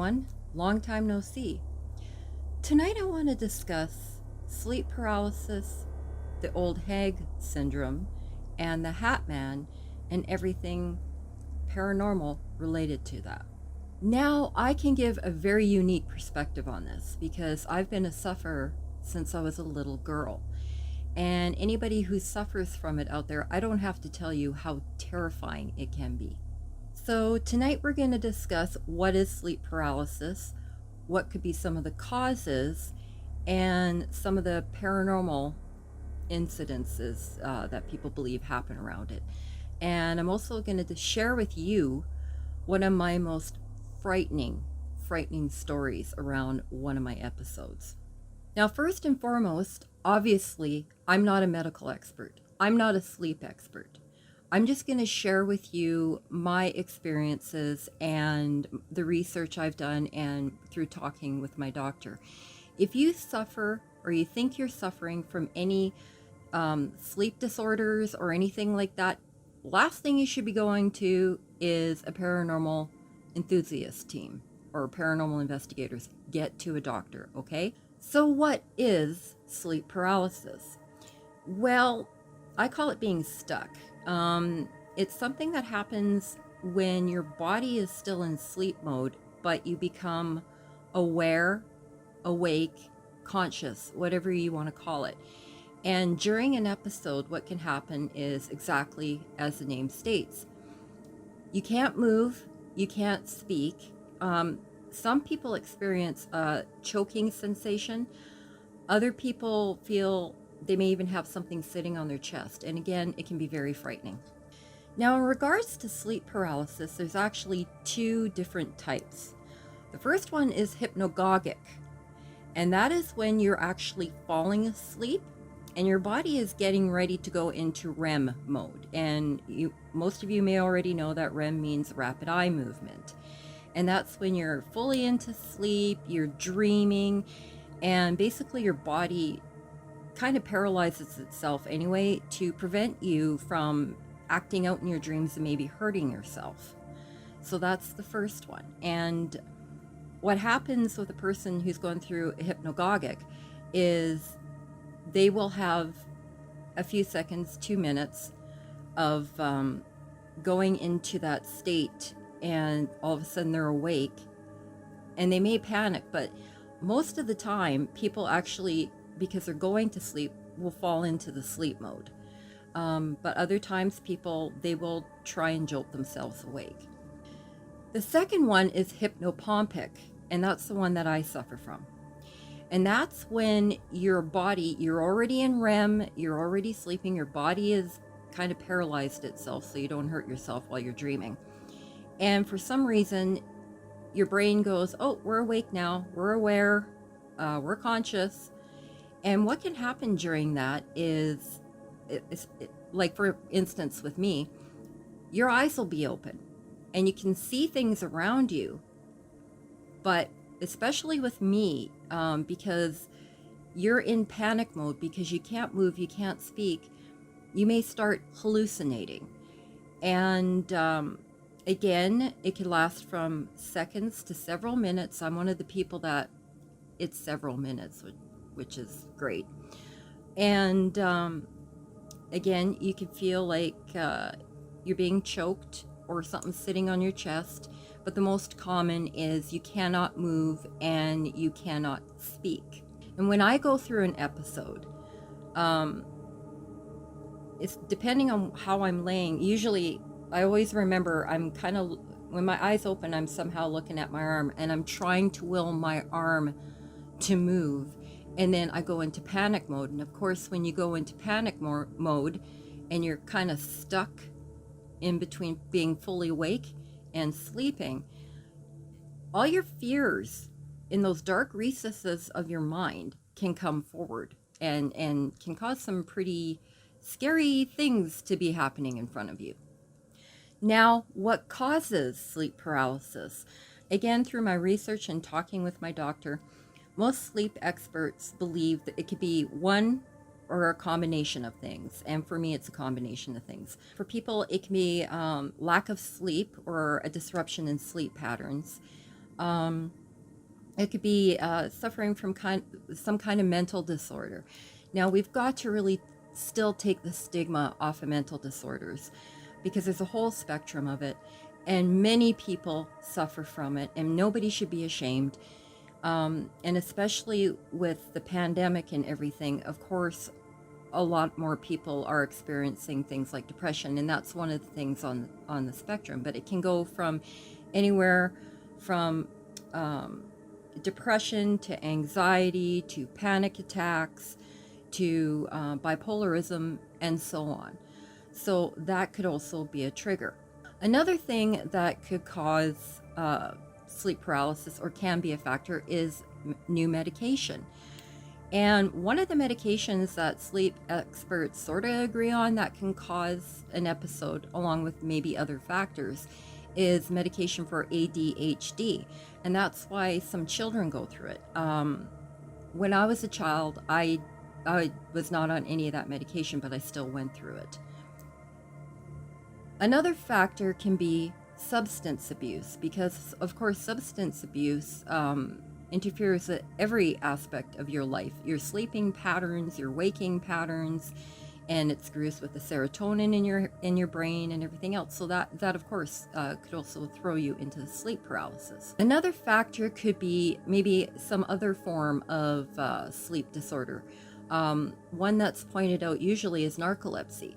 everyone. Long time no see. Tonight I want to discuss sleep paralysis, the Old Hag syndrome, and the Hat Man, and everything paranormal related to that. Now I can give a very unique perspective on this because I've been a sufferer since I was a little girl. And anybody who suffers from it out there, I don't have to tell you how terrifying it can be. So tonight we're going to discuss what is sleep paralysis, what could be some of the causes, and some of the paranormal incidences that people believe happen around it. And I'm also going to share with you one of my most frightening stories around one of my episodes. Now, first and foremost, obviously, I'm not a medical expert. I'm not a sleep expert. I'm just going to share with you my experiences and the research I've done and through talking with my doctor. If you suffer or you think you're suffering from any sleep disorders or anything like that, last thing you should be going to is a paranormal enthusiast team or paranormal investigators. Get to a doctor, okay? So what is sleep paralysis? Well, I call it being stuck. It's something that happens when your body is still in sleep mode, but you become aware, awake, conscious, whatever you want to call it. And during an episode, what can happen is exactly as the name states. You can't move, you can't speak. Some people experience a choking sensation. Other people feel they may even have something sitting on their chest. And again, it can be very frightening. Now, in regards to sleep paralysis, there's actually two different types. The first one is hypnagogic, and that is when you're actually falling asleep and your body is getting ready to go into REM mode. And most of you may already know that REM means rapid eye movement. And that's when you're fully into sleep, you're dreaming, and basically your body kind of paralyzes itself anyway to prevent you from acting out in your dreams and maybe hurting yourself. So that's the first one. And what happens with a person who's going through a hypnagogic is they will have a few seconds, 2 minutes of going into that state, and all of a sudden they're awake and they may panic, but most of the time people actually, because they're going to sleep, will fall into the sleep mode. But other times people, they will try and jolt themselves awake. The second one is Hypnopompic, and that's the one that I suffer from. And that's when your body, you're already in REM, you're already sleeping, your body is kind of paralyzed itself so you don't hurt yourself while you're dreaming. And for some reason, your brain goes, oh, we're awake now, we're aware, we're conscious. And what can happen during that is, like for instance with me, your eyes will be open and you can see things around you. But especially with me, because you're in panic mode because you can't move, you can't speak, you may start hallucinating. And again, it can last from seconds to several minutes. I'm one of the people that it's several minutes, which is great. And again, you can feel like you're being choked or something sitting on your chest. But the most common is you cannot move and you cannot speak. And when I go through an episode, it's depending on how I'm laying. Usually, I always remember I'm kind of, when my eyes open, I'm somehow looking at my arm and I'm trying to will my arm to move. And then I go into panic mode. And of course, when you go into panic mode and you're kind of stuck in between being fully awake and sleeping, all your fears in those dark recesses of your mind can come forward and can cause some pretty scary things to be happening in front of you. Now, what causes sleep paralysis? Again, through my research and talking with my doctor, most sleep experts believe that it could be one or a combination of things. And for me, it's a combination of things. For people, it can be lack of sleep or a disruption in sleep patterns. It could be suffering from some kind of mental disorder. Now, we've got to really still take the stigma off of mental disorders, because there's a whole spectrum of it, and many people suffer from it, and nobody should be ashamed. And especially with the pandemic and everything, of course, a lot more people are experiencing things like depression, and that's one of the things on the spectrum. But it can go from anywhere from depression to anxiety to panic attacks to bipolarism and so on. So that could also be a trigger. Another thing that could cause sleep paralysis, or can be a factor, is new medication. And one of the medications that sleep experts sort of agree on that can cause an episode, along with maybe other factors, is medication for ADHD. And that's why some children go through it. When I was a child, I was not on any of that medication, but I still went through it. Another factor can be substance abuse, because of course substance abuse interferes with every aspect of your life, your sleeping patterns, your waking patterns, and it screws with the serotonin in your brain and everything else. So that of course could also throw you into sleep paralysis. Another factor could be maybe some other form of sleep disorder. One that's pointed out usually is narcolepsy.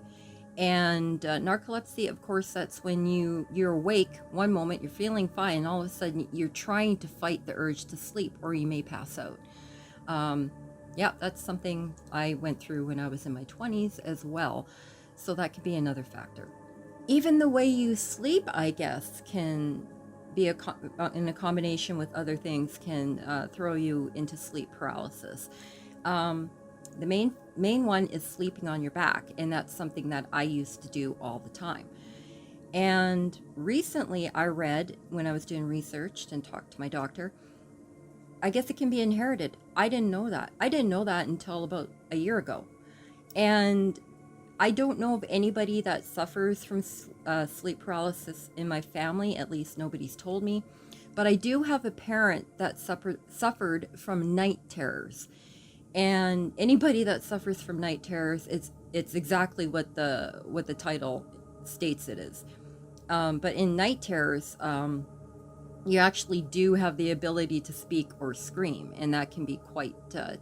And narcolepsy, of course, that's when you're awake one moment, you're feeling fine, and all of a sudden you're trying to fight the urge to sleep, or you may pass out. Yeah, that's something I went through when I was in my 20s as well. So that could be another factor. Even the way you sleep, I guess, can be in a combination with other things, can throw you into sleep paralysis. The main one is sleeping on your back, and that's something that I used to do all the time. And recently I read, when I was doing research and talked to my doctor, I guess it can be inherited. I didn't know that. I didn't know that until about a year ago. And I don't know of anybody that suffers from sleep paralysis in my family. At least nobody's told me. But I do have a parent that suffered from night terrors. And anybody that suffers from night terrors, it's exactly what the title states it is. But in night terrors, you actually do have the ability to speak or scream, and that can be quite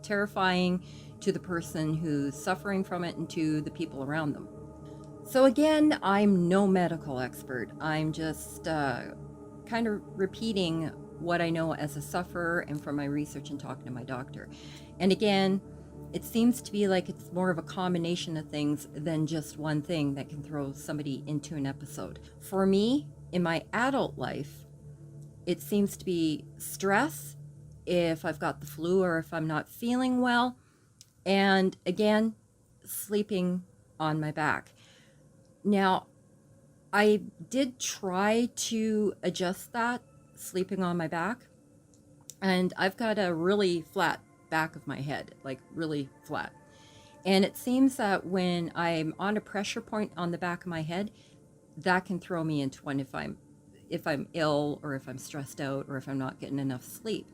terrifying to the person who's suffering from it and to the people around them. So again, I'm no medical expert. I'm just kind of repeating what I know as a sufferer and from my research and talking to my doctor. And again, it seems to be like it's more of a combination of things than just one thing that can throw somebody into an episode. For me, in my adult life, it seems to be stress, if I've got the flu or if I'm not feeling well, and again, sleeping on my back. Now, I did try to adjust that, sleeping on my back, and I've got a really flat back of my head, like really flat. And it seems that when I'm on a pressure point on the back of my head, that can throw me into one if I'm ill, or if I'm stressed out, or if I'm not getting enough sleep.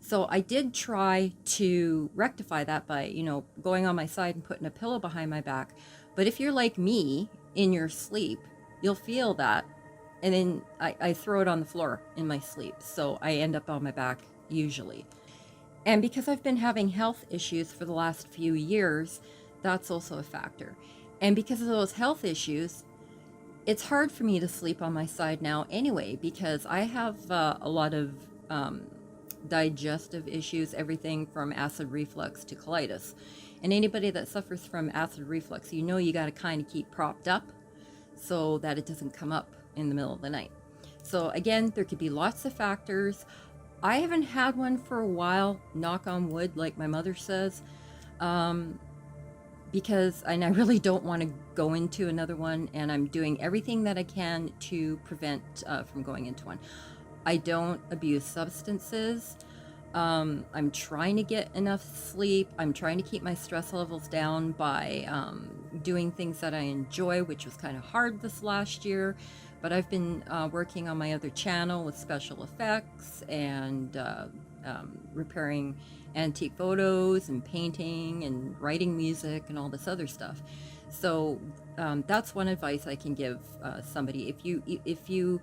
So I did try to rectify that by, going on my side and putting a pillow behind my back. But if you're like me in your sleep, you'll feel that. And then I throw it on the floor in my sleep. So I end up on my back usually. And because I've been having health issues for the last few years, that's also a factor. And because of those health issues, it's hard for me to sleep on my side now anyway, because I have a lot of digestive issues, everything from acid reflux to colitis. And anybody that suffers from acid reflux, you got to kind of keep propped up so that it doesn't come up in the middle of the night. So again, there could be lots of factors. I haven't had one for a while, knock on wood, like my mother says, because I really don't want to go into another one, and I'm doing everything that I can to prevent from going into one. I don't abuse substances. I'm trying to get enough sleep. I'm trying to keep my stress levels down by doing things that I enjoy, which was kind of hard this last year. But I've been working on my other channel with special effects and repairing antique photos and painting and writing music and all this other stuff. So that's one advice I can give somebody. If you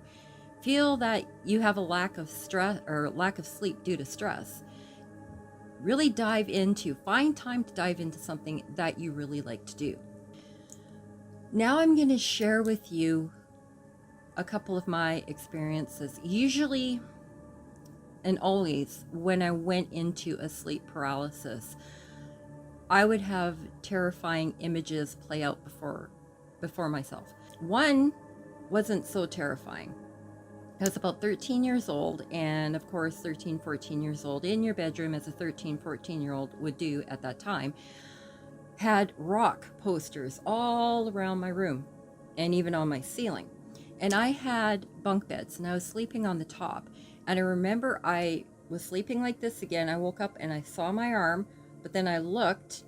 feel that you have a lack of stress or lack of sleep due to stress, really find time to dive into something that you really like to do. Now I'm going to share with you a couple of my experiences. Usually and always when I went into a sleep paralysis, I would have terrifying images play out before myself. One wasn't so terrifying. I was about 13 years old, and of course 13, 14 years old in your bedroom, as a 13, 14-year-old would do at that time, had rock posters all around my room and even on my ceiling. And I had bunk beds, and I was sleeping on the top. And I remember I was sleeping like this again. I woke up and I saw my arm, but then I looked,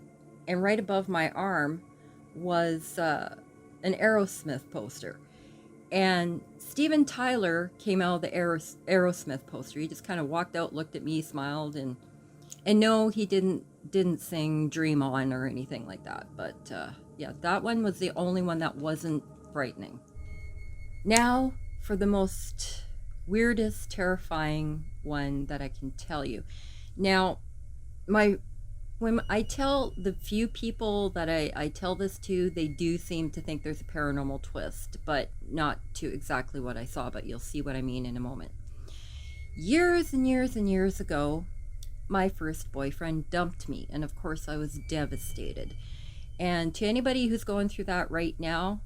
and right above my arm was an Aerosmith poster. And Steven Tyler came out of the Aerosmith poster. He just kind of walked out, looked at me, smiled, and no, he didn't sing Dream On or anything like that. But yeah, that one was the only one that wasn't frightening. Now for the most weirdest, terrifying one that I can tell you. Now, when I tell the few people that I tell this to, they do seem to think there's a paranormal twist, but not to exactly what I saw, but you'll see what I mean in a moment. Years and years and years ago, my first boyfriend dumped me, and of course I was devastated. And to anybody who's going through that right now,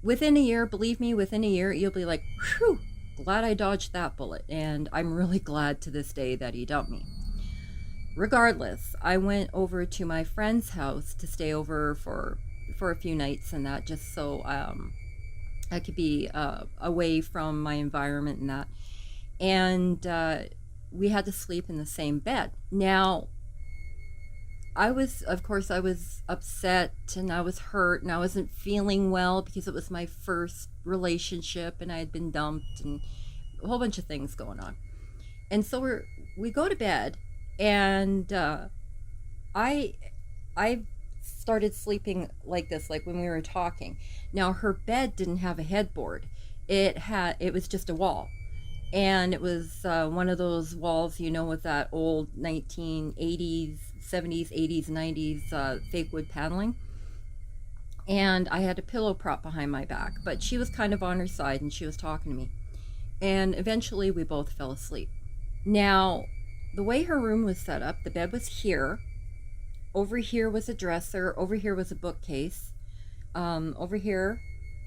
within a year, believe me, within a year, you'll be like, whew, glad I dodged that bullet. And I'm really glad to this day that he dumped me. Regardless, I went over to my friend's house to stay over for a few nights and that, just so I could be away from my environment and that. And we had to sleep in the same bed. Now, I was upset and I was hurt and I wasn't feeling well because it was my first relationship and I had been dumped and a whole bunch of things going on. And so we go to bed, and I started sleeping like this, like when we were talking. Now her bed didn't have a headboard. It was just a wall. And it was one of those walls, with that old 1980s, 70s, 80s, 90s fake wood paneling. And I had a pillow prop behind my back, but she was kind of on her side and she was talking to me. And eventually we both fell asleep. Now, the way her room was set up, the bed was here. Over here was a dresser. Over here was a bookcase. Over here,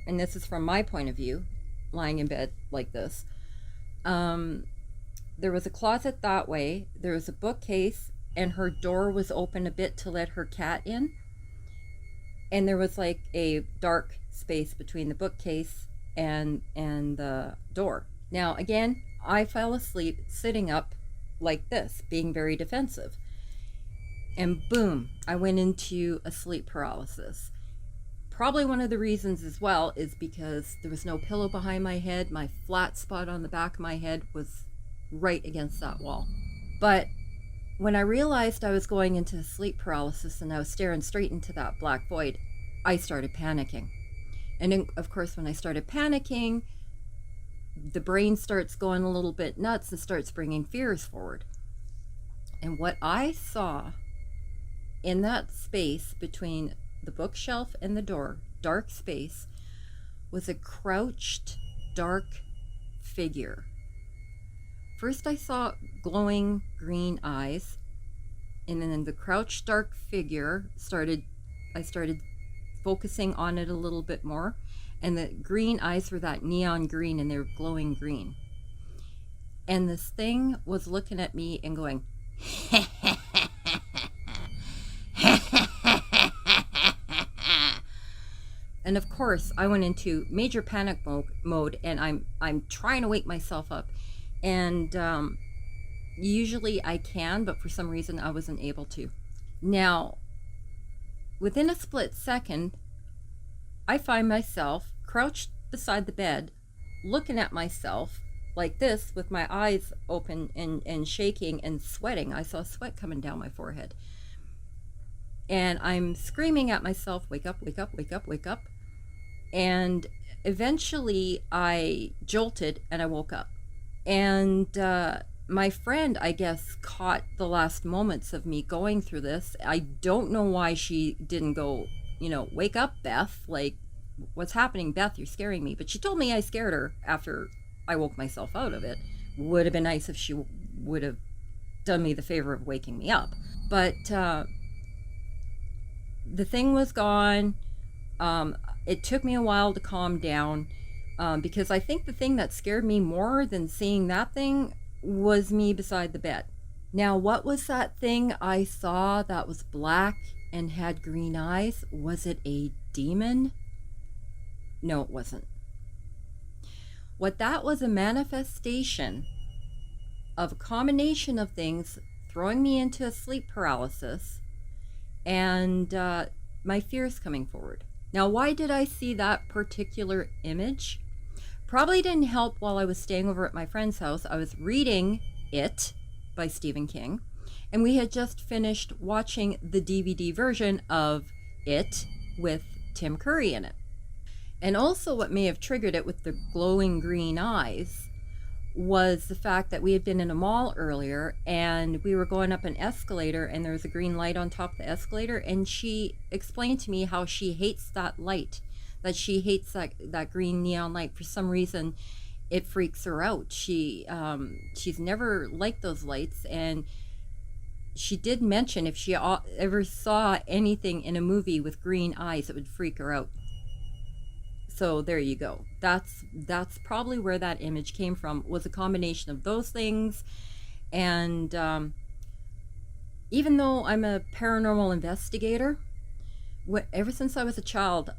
and this is from my point of view, lying in bed like this, there was a closet that way. There was a bookcase, and her door was open a bit to let her cat in. And there was like a dark space between the bookcase and the door. Now, again, I fell asleep sitting up like this, being very defensive. And boom, I went into a sleep paralysis. Probably one of the reasons as well is because there was no pillow behind my head. My flat spot on the back of my head was right against that wall. But when I realized I was going into sleep paralysis and I was staring straight into that black void, I started panicking. And then, of course, when I started panicking, the brain starts going a little bit nuts and starts bringing fears forward. And what I saw in that space between the bookshelf and the door, dark space, was a crouched, dark figure. First I saw glowing green eyes, and then the crouched dark figure I started focusing on it a little bit more, and the green eyes were that neon green and they were glowing green. And this thing was looking at me and going, and of course I went into major panic mode, and I'm trying to wake myself up. And Usually I can, but for some reason I wasn't able to. Now, within a split second, I find myself crouched beside the bed, looking at myself like this with my eyes open and shaking and sweating. I saw sweat coming down my forehead. And I'm screaming at myself, wake up, wake up, wake up, wake up. And eventually I jolted and I woke up. And my friend, I guess, caught the last moments of me going through this. I don't know why she didn't go, wake up, Beth. Like, what's happening, Beth? You're scaring me. But she told me I scared her after I woke myself out of it. Would have been nice if she would have done me the favor of waking me up. But the thing was gone. It took me a while to calm down because I think the thing that scared me more than seeing that thing was me beside the bed. Now, what was that thing I saw that was black and had green eyes? Was it a demon? No, it wasn't. What that was, a manifestation of a combination of things throwing me into a sleep paralysis and my fears coming forward. Now, why did I see that particular image? Probably didn't help while I was staying over at my friend's house. I was reading It by Stephen King, and we had just finished watching the DVD version of It with Tim Curry in it. And also what may have triggered it with the glowing green eyes was the fact that we had been in a mall earlier and we were going up an escalator and there was a green light on top of the escalator, and she explained to me how she hates that light, that she hates that green neon light. For some reason it freaks her out. She's never liked those lights, and she did mention if she ever saw anything in a movie with green eyes, it would freak her out. So there you go. That's probably where that image came from, was a combination of those things. And even though I'm a paranormal investigator, ever since I was a child,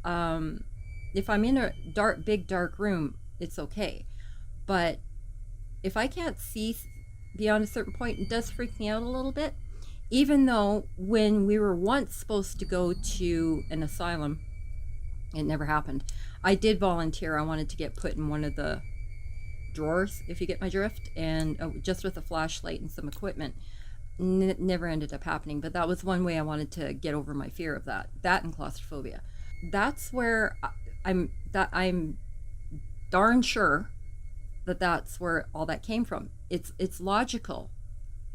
if I'm in a big dark room, it's okay. But if I can't see beyond a certain point, it does freak me out a little bit. Even though when we were once supposed to go to an asylum, it never happened. I did volunteer. I wanted to get put in one of the drawers, if you get my drift, and just with a flashlight and some equipment. Never ended up happening, but that was one way I wanted to get over my fear of that and claustrophobia. That's where I'm darn sure that's where all that came from. It's logical.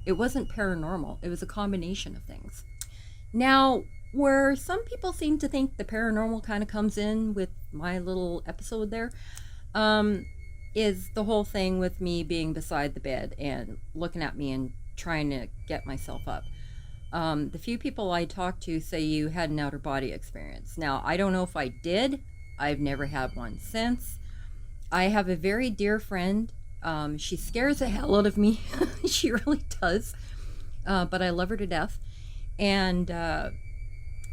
It wasn't paranormal. It was a combination of things. Now, where some people seem to think the paranormal kind of comes in with my little episode there, is the whole thing with me being beside the bed and looking at me and trying to get myself up. The few people I talked to say you had an outer body experience. Now, I don't know if I did. I've never had one since. I have a very dear friend. She scares the hell out of me. She really does. But I love her to death. And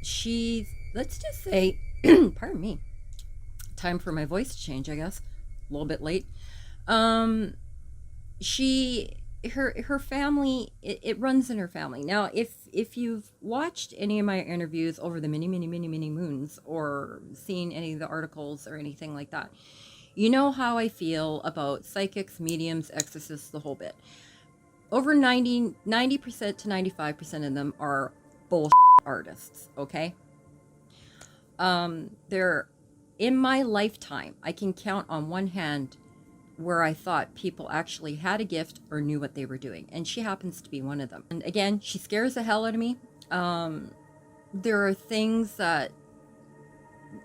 she's, let's just say, pardon me, time for my voice to change, I guess. A little bit late. Her family, it runs in her family. Now, if you've watched any of my interviews over the many moons, or seen any of the articles or anything like that, you know how I feel about psychics, mediums, exorcists, the whole bit. Over 90% to 95% of them are bullshit artists, okay? They're, in my lifetime, I can count on one hand where I thought people actually had a gift or knew what they were doing. And she happens to be one of them. And again, she scares the hell out of me. There are things that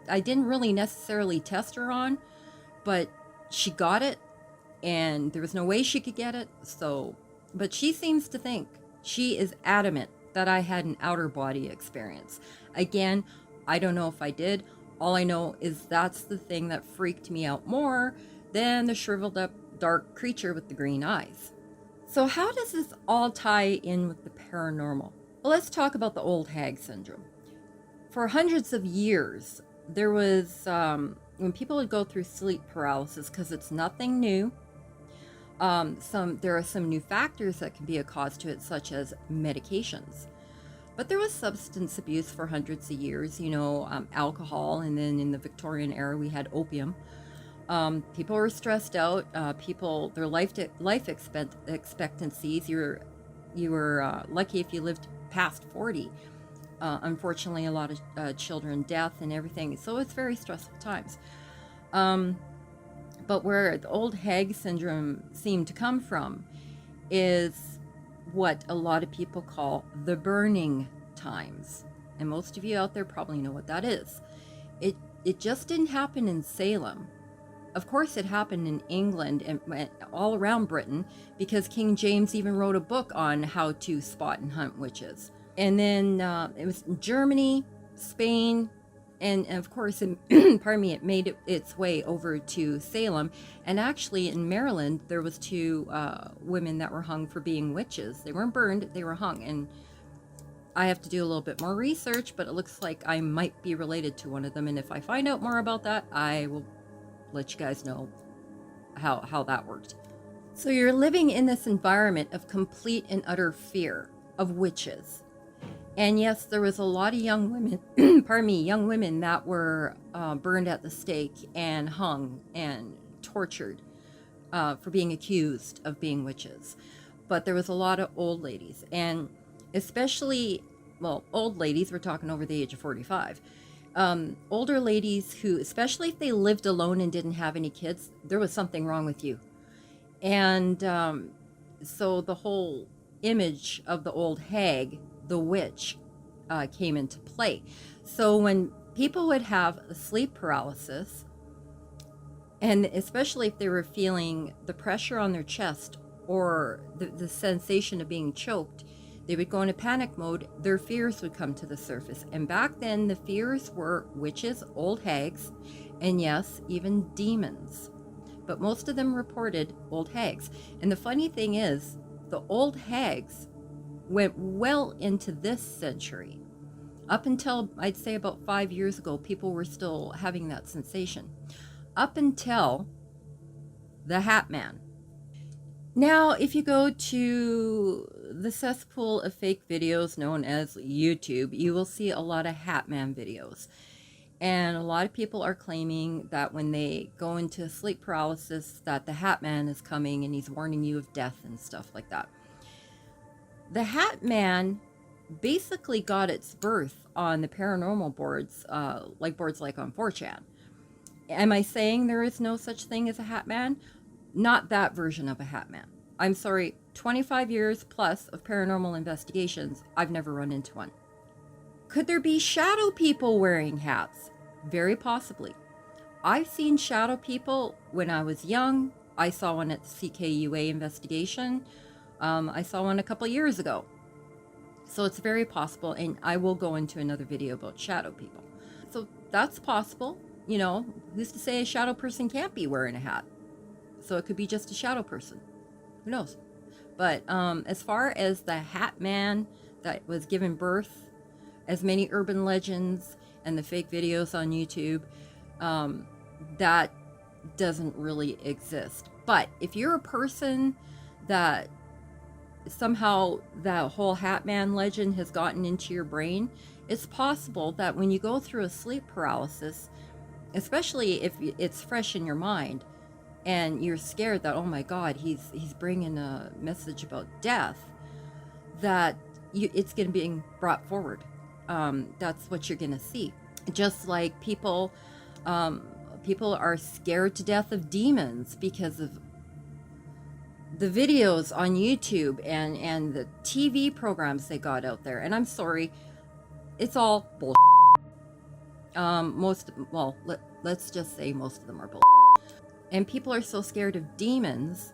I didn't really necessarily test her on, but she got it, and there was no way she could get it. So, but she seems to think, she is adamant that I had an outer body experience. Again, I don't know if I did. All I know is that's the thing that freaked me out more than the shriveled up dark creature with the green eyes. So how does this all tie in with the paranormal? Well, let's talk about the Old Hag syndrome. For hundreds of years, there was, when people would go through sleep paralysis, because it's nothing new, There are some new factors that can be a cause to it, such as medications. But there was substance abuse for hundreds of years, alcohol, and then in the Victorian era we had opium. People were stressed out. Their life expectancies. You were lucky if you lived past 40. Unfortunately, a lot of children death and everything. So it's very stressful times. But where the Old Hag syndrome seemed to come from is what a lot of people call the burning times. And most of you out there probably know what that is. It just didn't happen in Salem. Of course, it happened in England and all around Britain, because King James even wrote a book on how to spot and hunt witches. And then it was Germany, Spain, and of course, it made its way over to Salem. And actually, in Maryland, there was 2 women that were hung for being witches. They weren't burned; they were hung. And I have to do a little bit more research, but it looks like I might be related to one of them. And if I find out more about that, I will let you guys know how that worked. So you're living in this environment of complete and utter fear of witches. And yes, there was a lot of young women, young women that were burned at the stake and hung and tortured for being accused of being witches. But there was a lot of old ladies, and especially, old ladies, we're talking over the age of 45. Older ladies who, especially if they lived alone and didn't have any kids, there was something wrong with you. And so the whole image of the old hag, the witch, came into play. So when people would have sleep paralysis, and especially if they were feeling the pressure on their chest or the sensation of being choked, they would go into panic mode. Their fears would come to the surface. And back then, the fears were witches, old hags, and yes, even demons. But most of them reported old hags. And the funny thing is, the old hags went well into this century. Up until, I'd say, about 5 years ago, people were still having that sensation. Up until the Hat Man. Now, if you go to the cesspool of fake videos known as YouTube, you will see a lot of Hat Man videos. And a lot of people are claiming that when they go into sleep paralysis, that the Hat Man is coming and he's warning you of death and stuff like that. The Hat Man basically got its birth on the paranormal boards, boards like on 4chan. Am I saying there is no such thing as a Hat Man? Not that version of a Hat Man. I'm sorry, 25 years plus of paranormal investigations, I've never run into one. Could there be shadow people wearing hats? Very possibly. I've seen shadow people when I was young. I saw one at the CKUA investigation. I saw one a couple years ago. So it's very possible, and I will go into another video about shadow people. So that's possible. You know, who's to say a shadow person can't be wearing a hat? So it could be just a shadow person. Who knows? But as far as the Hat Man that was given birth, as many urban legends and the fake videos on YouTube, that doesn't really exist. But if you're a person that somehow that whole Hat Man legend has gotten into your brain, it's possible that when you go through a sleep paralysis, especially if it's fresh in your mind and you're scared that, oh my God, he's bringing a message about death, that it's going to be brought forward. That's what you're going to see. Just like people are scared to death of demons because of the videos on YouTube and the TV programs they got out there. And I'm sorry, it's all bull. Let's just say most of them are bull. And people are so scared of demons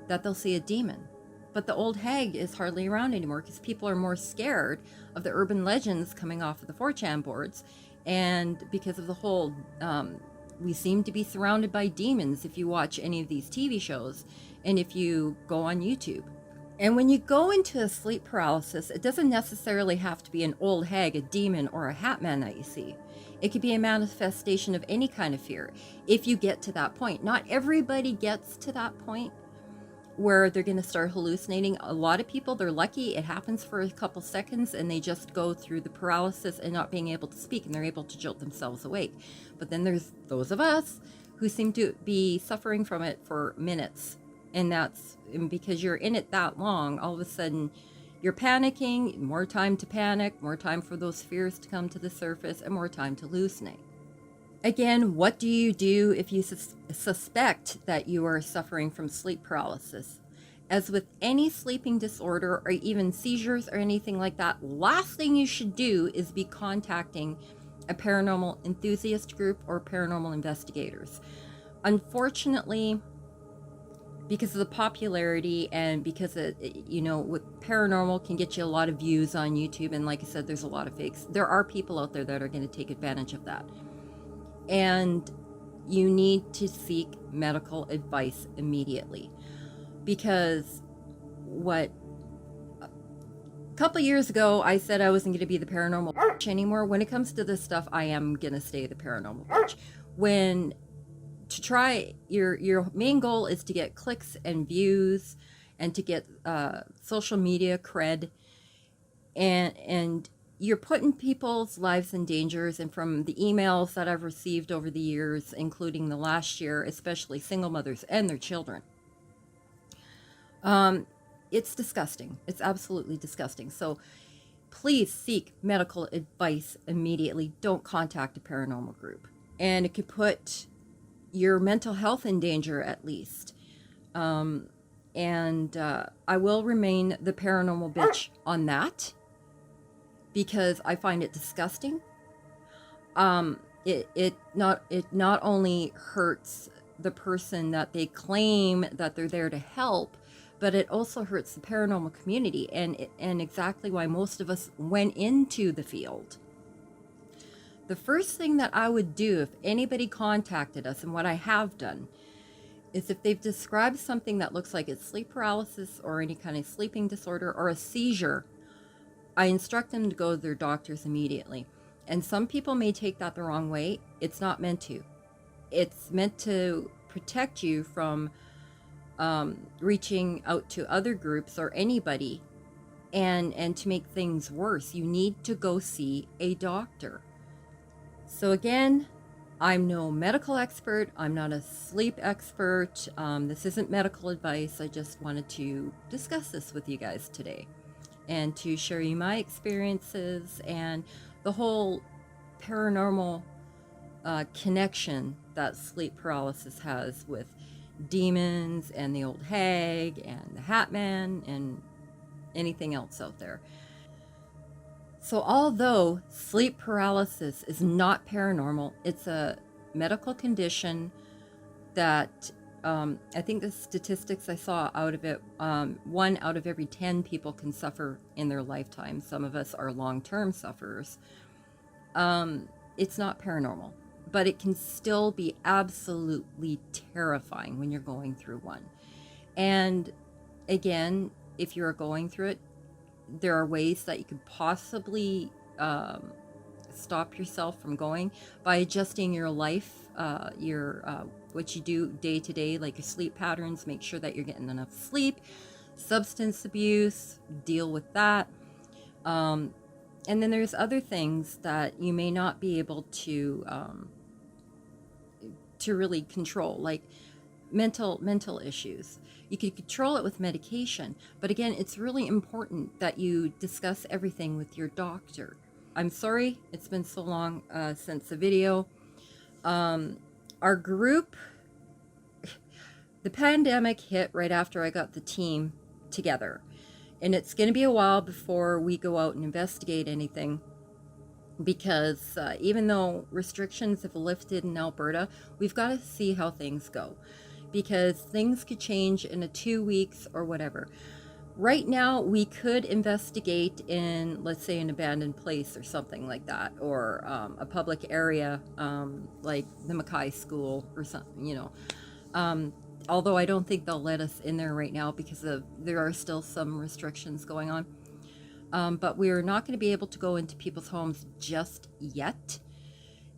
that they'll see a demon. But the old hag is hardly around anymore because people are more scared of the urban legends coming off of the 4chan boards. And because of the whole, we seem to be surrounded by demons if you watch any of these TV shows and if you go on YouTube. And when you go into a sleep paralysis, it doesn't necessarily have to be an old hag, a demon, or a hat man that you see. It could be a manifestation of any kind of fear if you get to that point. Not everybody gets to that point where they're going to start hallucinating. A lot of people, they're lucky. It happens for a couple seconds and they just go through the paralysis and not being able to speak, and they're able to jolt themselves awake. But then there's those of us who seem to be suffering from it for minutes. And that's because you're in it that long. All of a sudden, you're panicking, more time to panic, more time for those fears to come to the surface, and more time to hallucinate. Again, what do you do if you suspect that you are suffering from sleep paralysis? As with any sleeping disorder or even seizures or anything like that, last thing you should do is be contacting a paranormal enthusiast group or paranormal investigators. Unfortunately, because of the popularity and because with paranormal can get you a lot of views on YouTube, and like I said, there's a lot of fakes. There are people out there that are going to take advantage of that. And you need to seek medical advice immediately, because a couple years ago I said I wasn't going to be the paranormal bitch anymore. When it comes to this stuff, I am going to stay the paranormal bitch. Your main goal is to get clicks and views and to get social media cred, and you're putting people's lives in dangers. And from the emails that I've received over the years, including the last year, especially single mothers and their children, it's disgusting. It's absolutely disgusting. So please seek medical advice immediately. Don't contact a paranormal group. And it could put your mental health in danger, at least. I will remain the paranormal bitch on that, because I find it disgusting. It not only hurts the person that they claim that they're there to help, but it also hurts the paranormal community, and exactly why most of us went into the field. The first thing that I would do if anybody contacted us, and what I have done, is if they've described something that looks like it's sleep paralysis or any kind of sleeping disorder or a seizure, I instruct them to go to their doctors immediately. And some people may take that the wrong way. It's not meant to. It's meant to protect you from reaching out to other groups or anybody, and to make things worse, you need to go see a doctor. So again, I'm no medical expert. I'm not a sleep expert. This isn't medical advice. I just wanted to discuss this with you guys today, and to share you my experiences and the whole paranormal connection that sleep paralysis has with demons and the Old Hag and the Hat Man and anything else out there. So although sleep paralysis is not paranormal, it's a medical condition that I think the statistics I saw out of it, 1 out of every 10 people can suffer in their lifetime. Some of us are long-term sufferers. It's not paranormal, but it can still be absolutely terrifying when you're going through one. And again, if you're going through it, there are ways that you could possibly stop yourself from going by adjusting your life, what you do day to day, like your sleep patterns. Make sure that you're getting enough sleep. Substance abuse, deal with that. And then there's other things that you may not be able to really control, like mental issues. You can control it with medication, but again, it's really important that you discuss everything with your doctor. I'm sorry it's been so long since the video. Our group, the pandemic hit right after I got the team together, and it's going to be a while before we go out and investigate anything, because even though restrictions have lifted in Alberta, we've got to see how things go, because things could change in 2 weeks or whatever. Right now, we could investigate in, let's say, an abandoned place or something like that, or a public area like the Mackay School or something, although I don't think they'll let us in there right now because there are still some restrictions going on. But we're not going to be able to go into people's homes just yet.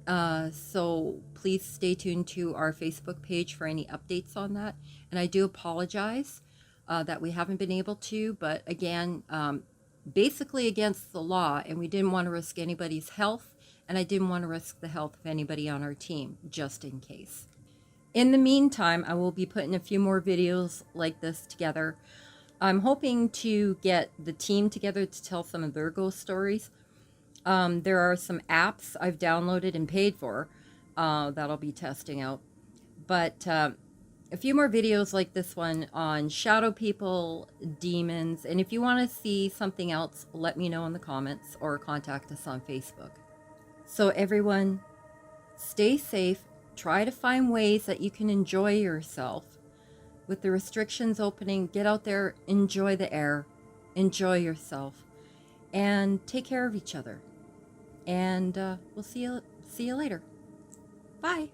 So please stay tuned to our Facebook page for any updates on that. And I do apologize. that we haven't been able to, but again, basically against the law, and we didn't want to risk anybody's health, and I didn't want to risk the health of anybody on our team, just in case. In the meantime, I will be putting a few more videos like this together. I'm hoping to get the team together to tell some of their ghost stories. There are some apps I've downloaded and paid for that I'll be testing out. But a few more videos like this one on shadow people, demons, and if you want to see something else, let me know in the comments or contact us on Facebook. So everyone, stay safe. Try to find ways that you can enjoy yourself. With the restrictions opening, get out there, enjoy the air, enjoy yourself, and take care of each other. And we'll see you later. Bye.